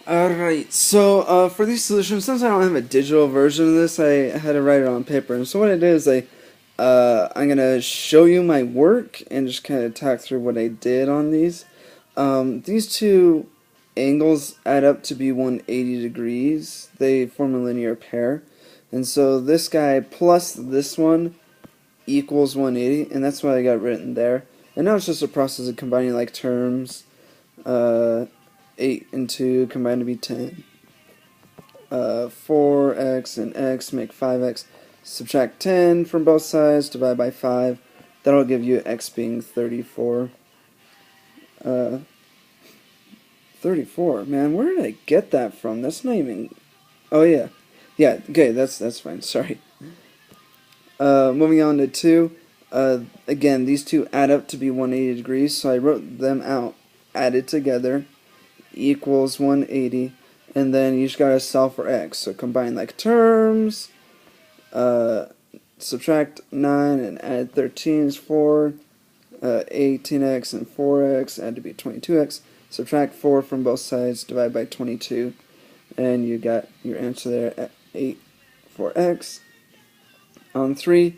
Alright, so for these solutions, since I don't have a digital version of this, I had to write it on paper. And so what I did is I'm going to show you my work and just kind of talk through what I did on these. These two angles add up to be 180 degrees. They form a linear pair. And so this guy plus this one equals 180, and that's what I got written there. And now it's just a process of combining like terms. 8 and 2 combine to be 10. 4x and x make 5x. Subtract 10 from both sides, divide by 5. That'll give you x being 34. 34, man, where did I get that from? That's not even... Oh, yeah. Yeah, okay, that's fine, sorry. Moving on to 2. Again, these two add up to be 180 degrees, so I wrote them out. Added together equals 180, and then you just gotta solve for x. So combine like terms, subtract 9 and add 13 is 4, 18x and 4x add to be 22x. Subtract 4 from both sides, divide by 22, and you got your answer there at 8 for x. On 3,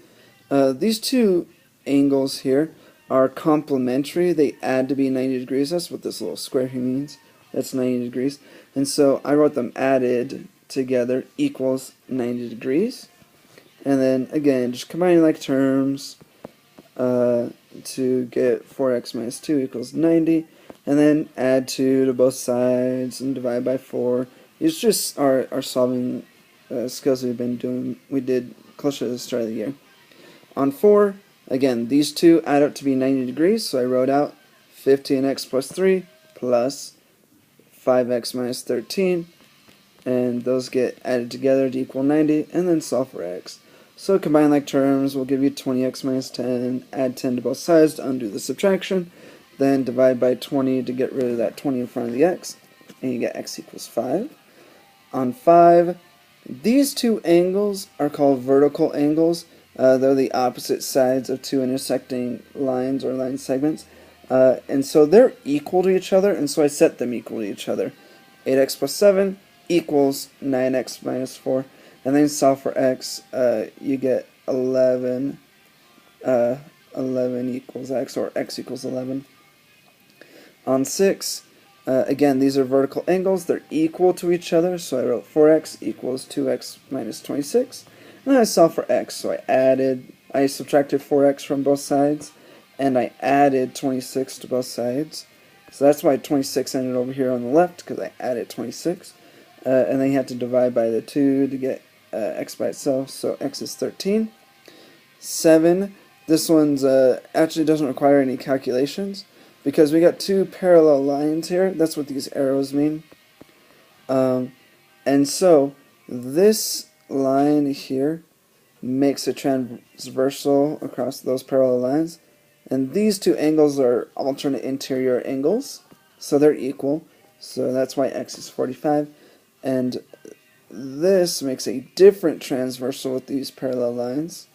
these two angles here are complementary. They add to be 90 degrees. That's what this little square here means. That's 90 degrees. And so I wrote them added together equals 90 degrees. And then again, just combining like terms to get 4x minus 2 equals 90. And then add 2 to both sides and divide by 4. It's just our solving skills we've been doing. We did closer to the start of the year. On 4, again, these two add up to be 90 degrees, so I wrote out 15x plus 3 plus 5x minus 13, and those get added together to equal 90, and then solve for x. So combine like terms will give you 20x minus 10, add 10 to both sides to undo the subtraction, then divide by 20 to get rid of that 20 in front of the x, and you get x equals 5. On 5, these two angles are called vertical angles. They're the opposite sides of two intersecting lines or line segments. And so they're equal to each other, and so I set them equal to each other. 8x plus 7 equals 9x minus 4. And then solve for x, you get 11. 11 equals x, or x equals 11. On 6, again, these are vertical angles. They're equal to each other, so I wrote 4x equals 2x minus 26. And then I solved for x, so I subtracted 4x from both sides, and I added 26 to both sides. So that's why 26 ended over here on the left, because I added 26. And then you have to divide by the 2 to get x by itself, so x is 13. 7, this one's actually doesn't require any calculations, because we got two parallel lines here. That's what these arrows mean. And so this line here makes a transversal across those parallel lines, and these two angles are alternate interior angles, so they're equal, so that's why x is 45, and this makes a different transversal with these parallel lines,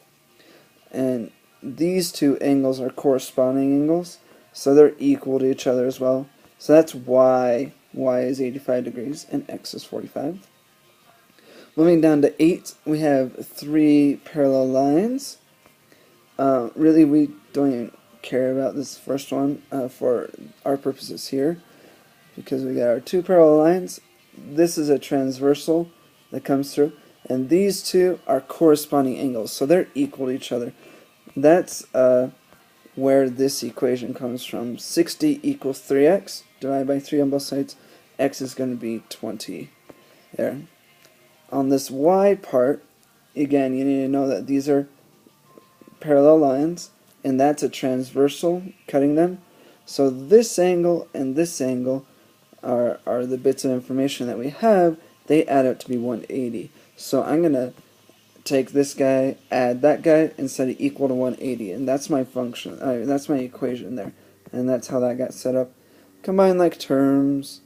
and these two angles are corresponding angles, so they're equal to each other as well. So that's why y is 85 degrees and x is 45. Moving down to 8, we have 3 parallel lines. Really, we don't even care about this first one for our purposes here, because we got our 2 parallel lines. This is a transversal that comes through, and these two are corresponding angles, so they're equal to each other. That's where this equation comes from. 60 equals 3x, divided by 3 on both sides. X is going to be 20 there. On this y part, again, you need to know that these are parallel lines, and that's a transversal cutting them. So this angle and this angle are the bits of information that we have. They add up to be 180. So I'm going to take this guy, add that guy, and set it equal to 180. And that's my function. That's my equation there. And that's how that got set up. Combine like terms,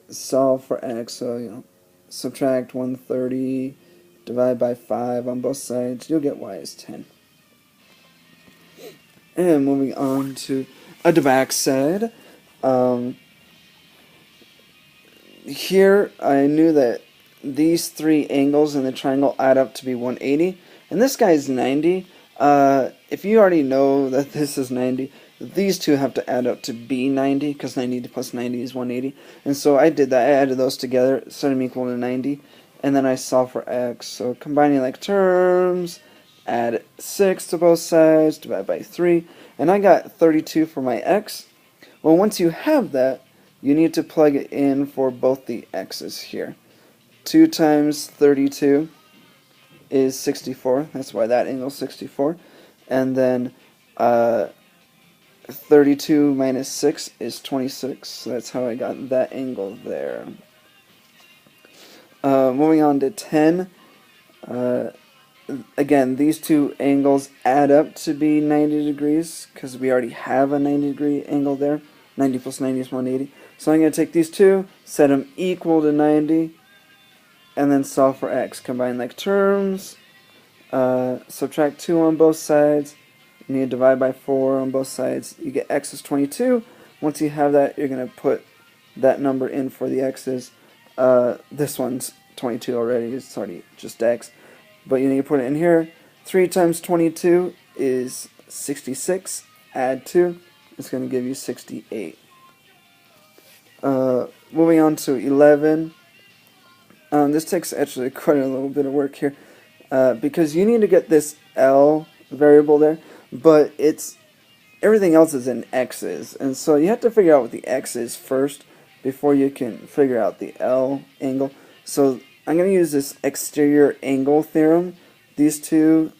solve for x, so subtract 130, divide by 5 on both sides, you'll get y is 10. And moving on to the back side, here I knew that these three angles in the triangle add up to be 180, and this guy is 90. If you already know that this is 90, these two have to add up to be 90, because 90 plus 90 is 180. And so I did that. I added those together, set them equal to 90, and then I solve for x. So combining like terms, add 6 to both sides, divide by 3, and I got 32 for my x. Well, once you have that, you need to plug it in for both the x's here. 2 times 32 is 64. That's why that angle is 64. And then 32 minus 6 is 26. So that's how I got that angle there. Moving on to 10. Again, these two angles add up to be 90 degrees because we already have a 90 degree angle there. 90 plus 90 is 180. So I'm going to take these two, set them equal to 90, and then solve for x. Combine like terms, subtract 2 on both sides, you need to divide by 4 on both sides. You get x is 22. Once you have that, you're going to put that number in for the x's. This one's 22 already, it's already just x. But you need to put it in here. 3 times 22 is 66. Add 2. It's going to give you 68. Moving on to 11. This takes actually quite a little bit of work here. Because you need to get this L variable there. But everything else is in x's. And so you have to figure out what the x is first before you can figure out the L angle. So I'm going to use this exterior angle theorem. These two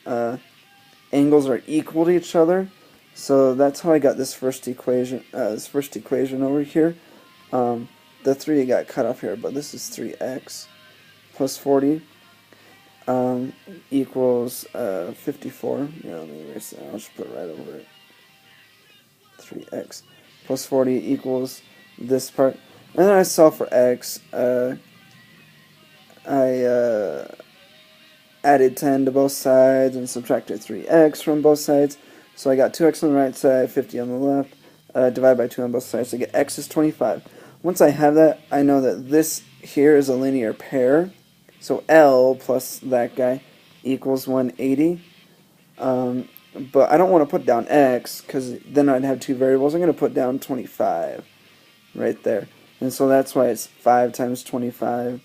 angles are equal to each other, so that's how I got this first equation. Over here. The 3 got cut off here, but this is 3x plus 40 equals 54. Yeah, let me erase that. I'll just put it right over it. 3x plus 40 equals this part, and then I solve for x. I added 10 to both sides and subtracted 3x from both sides. So I got 2x on the right side, 50 on the left, divide by 2 on both sides. So I get x is 25. Once I have that, I know that this here is a linear pair. So L plus that guy equals 180. But I don't want to put down x because then I'd have two variables. I'm going to put down 25 right there. And so that's why it's 5 times 25.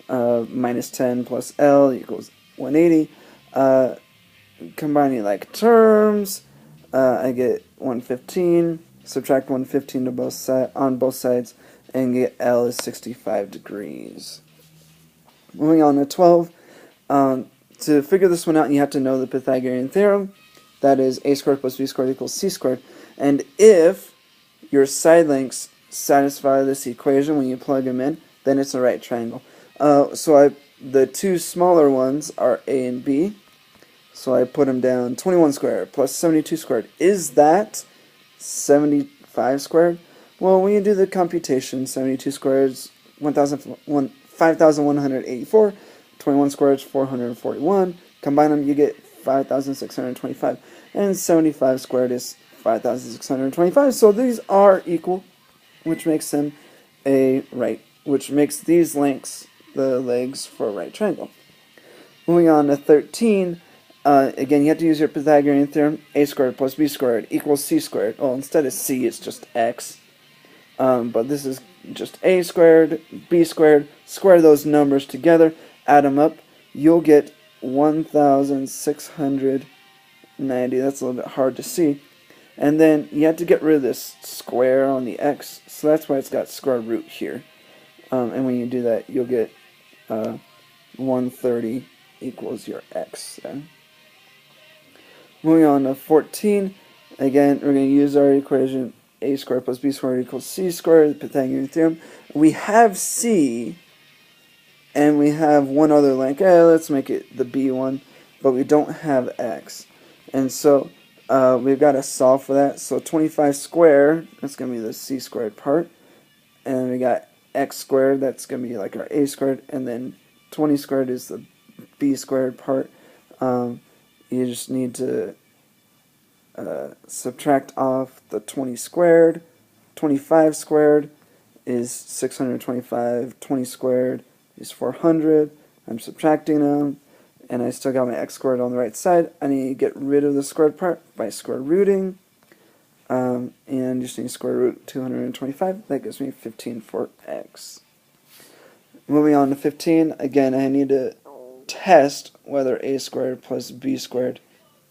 Minus 10 plus L equals 180. Combining like terms, I get 115. Subtract 115 to on both sides, and get L is 65 degrees. Moving on to 12. To figure this one out, you have to know the Pythagorean theorem. That is a squared plus b squared equals c squared. And if your side lengths satisfy this equation when you plug them in, then it's a right triangle. The two smaller ones are A and B, so I put them down. 21 squared plus 72 squared. Is that 75 squared? Well, when you do the computation, 72 squared is 5,184, 21 squared is 441. Combine them, you get 5,625, and 75 squared is 5,625. So these are equal, which makes them which makes these lengths the legs for a right triangle. Moving on to 13, again, you have to use your Pythagorean theorem. A squared plus b squared equals c squared. Well, instead of c, it's just x. But this is just a squared, b squared. Square those numbers together, add them up. You'll get 1,690. That's a little bit hard to see. And then you have to get rid of this square on the x, so that's why it's got square root here. And when you do that, you'll get 130 equals your x there. Moving on to 14, again, we're going to use our equation a squared plus b squared equals c squared, the Pythagorean theorem. We have c, and we have one other length. Let's make it the b one, but we don't have x. And so we've got to solve for that. So 25 squared, that's going to be the c squared part. And we got x squared, that's going to be like our a squared, and then 20 squared is the b squared part. You just need to subtract off the 20 squared. 25 squared is 625. 20 squared is 400. I'm subtracting them, and I still got my x squared on the right side. I need to get rid of the squared part by square rooting, and just need to square root 225. That gives me 15 for x. Moving on to 15, again I need to test whether a squared plus b squared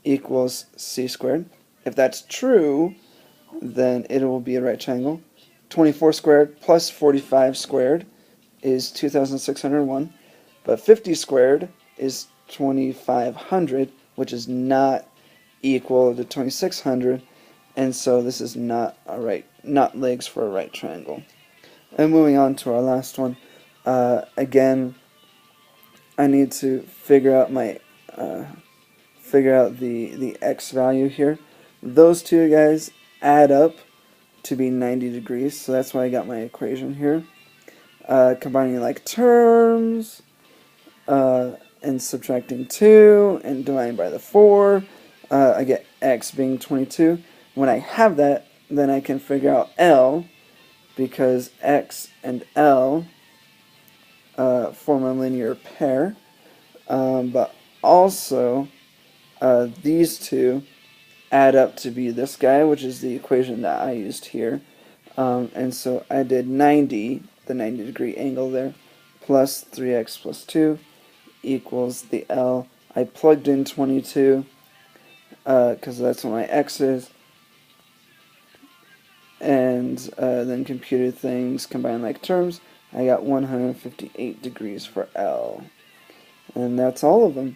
equals c squared. If that's true, then it will be a right triangle. 24 squared plus 45 squared is 2,601, but 50 squared is 2,500, which is not equal to 2,600, and so this is not legs for a right triangle. And moving on to our last one, again, I need to figure out the x value here. Those two guys add up to be 90 degrees, so that's why I got my equation here. Combining like terms, and subtracting 2, and dividing by the 4, I get x being 22. When I have that, then I can figure out L, because x and L form a linear pair, but also these two add up to be this guy, which is the equation that I used here. And so I did 90, the 90 degree angle there, plus 3x plus 2 equals the L. I plugged in 22 because that's what my x is, and then computed things, combined like terms. I got 158 degrees for L. And that's all of them.